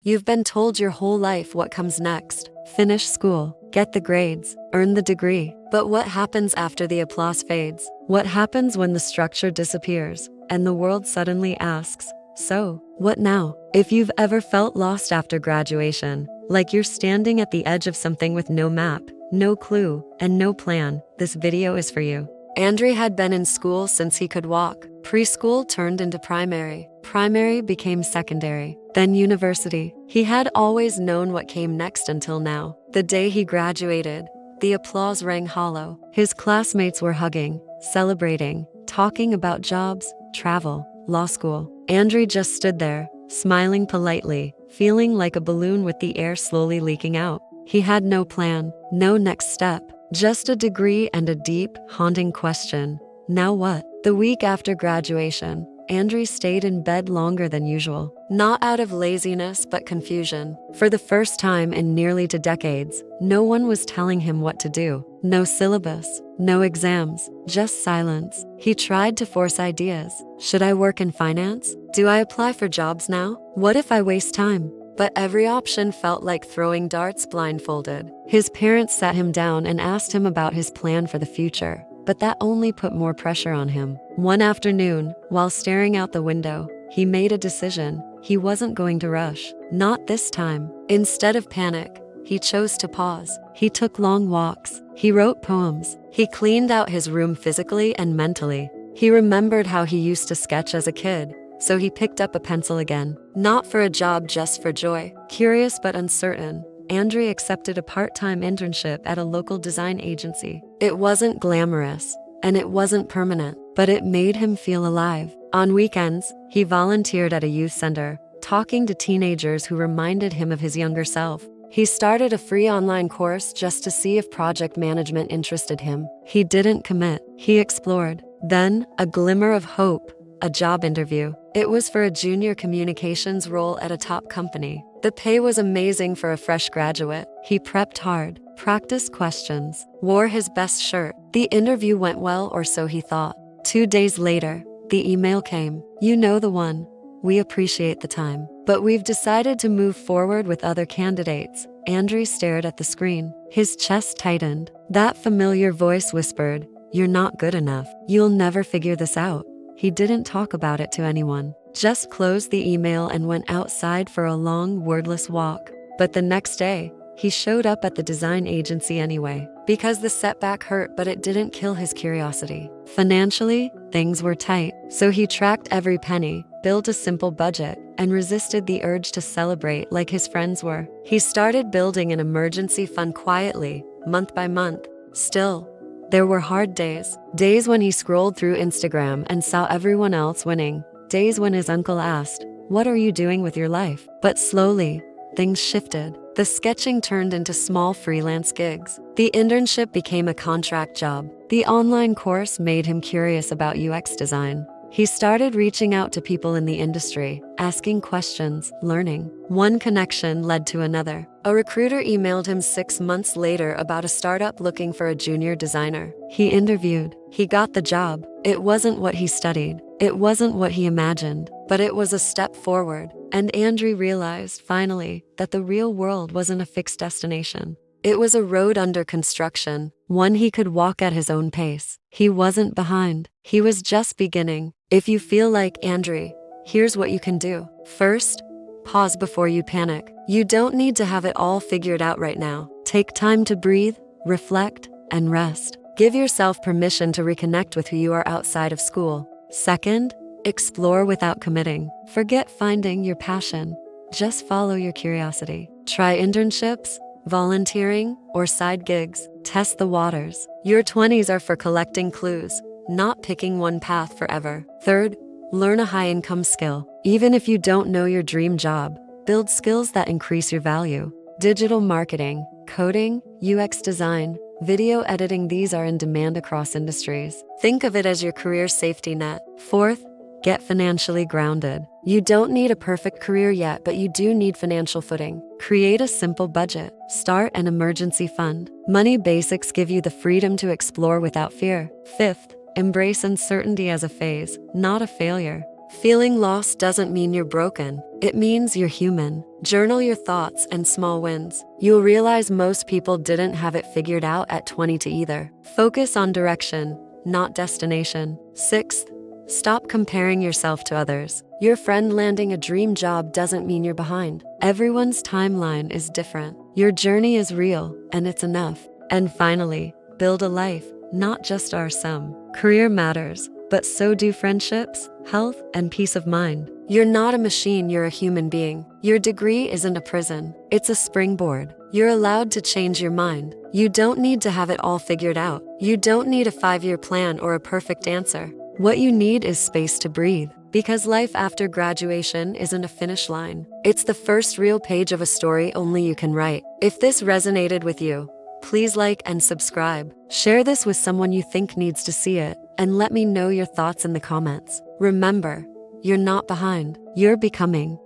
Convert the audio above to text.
You've been told your whole life what comes next. Finish school, get the grades, earn the degree. But what happens after the applause fades? What happens when the structure disappears and the world suddenly asks, so, what now? If you've ever felt lost after graduation, like you're standing at the edge of something with no map, no clue, and no plan, this video is for you. Andrey had been in school since he could walk. Preschool turned into primary. Primary became secondary, then university. He had always known what came next until now. The day he graduated, the applause rang hollow. His classmates were hugging, celebrating, talking about jobs, travel, law school. Andrey just stood there, smiling politely, feeling like a balloon with the air slowly leaking out. He had no plan, no next step, just a degree and a deep, haunting question. Now what? The week after graduation, Andrey stayed in bed longer than usual. Not out of laziness, but confusion. For the first time in nearly 2 decades, no one was telling him what to do. No syllabus, no exams, just silence. He tried to force ideas. Should I work in finance? Do I apply for jobs now? What if I waste time? But every option felt like throwing darts blindfolded. His parents sat him down and asked him about his plan for the future, but that only put more pressure on him. One afternoon, while staring out the window, he made a decision. He wasn't going to rush. Not this time. Instead of panic, he chose to pause. He took long walks. He wrote poems. He cleaned out his room physically and mentally. He remembered how he used to sketch as a kid. So he picked up a pencil again. Not for a job, just for joy. Curious but uncertain, Andrey accepted a part-time internship at a local design agency. It wasn't glamorous, and it wasn't permanent, but it made him feel alive. On weekends, he volunteered at a youth center, talking to teenagers who reminded him of his younger self. He started a free online course just to see if project management interested him. He didn't commit. He explored. Then, a glimmer of hope. A job interview. It was for a junior communications role at a top company. The pay was amazing for a fresh graduate. He prepped hard, practiced questions, wore his best shirt. The interview went well, or so he thought. 2 days later, the email came. You know the one. We appreciate the time, but we've decided to move forward with other candidates. Andrey stared at the screen. His chest tightened. That familiar voice whispered, "You're not good enough. You'll never figure this out." He didn't talk about it to anyone, just closed the email and went outside for a long, wordless walk. But the next day, he showed up at the design agency anyway, because the setback hurt, but it didn't kill his curiosity. Financially, things were tight, so he tracked every penny, built a simple budget, and resisted the urge to celebrate like his friends were. He started building an emergency fund quietly, month by month. Still, there were hard days. Days when he scrolled through Instagram and saw everyone else winning. Days when his uncle asked, "What are you doing with your life?" But slowly, things shifted. The sketching turned into small freelance gigs. The internship became a contract job. The online course made him curious about UX design. He started reaching out to people in the industry, asking questions, learning. One connection led to another. A recruiter emailed him 6 months later about a startup looking for a junior designer. He interviewed. He got the job. It wasn't what he studied. It wasn't what he imagined, but it was a step forward. And Andrey realized, finally, that the real world wasn't a fixed destination. It was a road under construction, one he could walk at his own pace. He wasn't behind. He was just beginning. If you feel like Andrey, here's what you can do. First, pause before you panic. You don't need to have it all figured out right now. Take time to breathe, reflect, and rest. Give yourself permission to reconnect with who you are outside of school. Second, explore without committing. Forget finding your passion. Just follow your curiosity. Try internships, volunteering, or side gigs. Test the waters. Your 20s are for collecting clues, not picking one path forever. Third, learn a high-income skill. Even if you don't know your dream job, build skills that increase your value. Digital marketing, coding, UX design, video editing, these are in demand across industries. Think of it as your career safety net. Fourth, get financially grounded. You don't need a perfect career yet, but you do need financial footing. Create a simple budget. Start an emergency fund. Money basics give you the freedom to explore without fear. Fifth, embrace uncertainty as a phase, not a failure. Feeling lost doesn't mean you're broken. It means you're human. Journal your thoughts and small wins. You'll realize most people didn't have it figured out at 22 either. Focus on direction, not destination. Sixth, stop comparing yourself to others. Your friend landing a dream job doesn't mean you're behind. Everyone's timeline is different. Your journey is real, and it's enough. And finally, build a life, not just our sum. Career matters, but so do friendships, health, and peace of mind. You're not a machine, you're a human being. Your degree isn't a prison, it's a springboard. You're allowed to change your mind. You don't need to have it all figured out. You don't need a 5-year plan or a perfect answer. What you need is space to breathe. Because life after graduation isn't a finish line. It's the first real page of a story only you can write. If this resonated with you, please like and subscribe. Share this with someone you think needs to see it, and let me know your thoughts in the comments. Remember, you're not behind, you're becoming.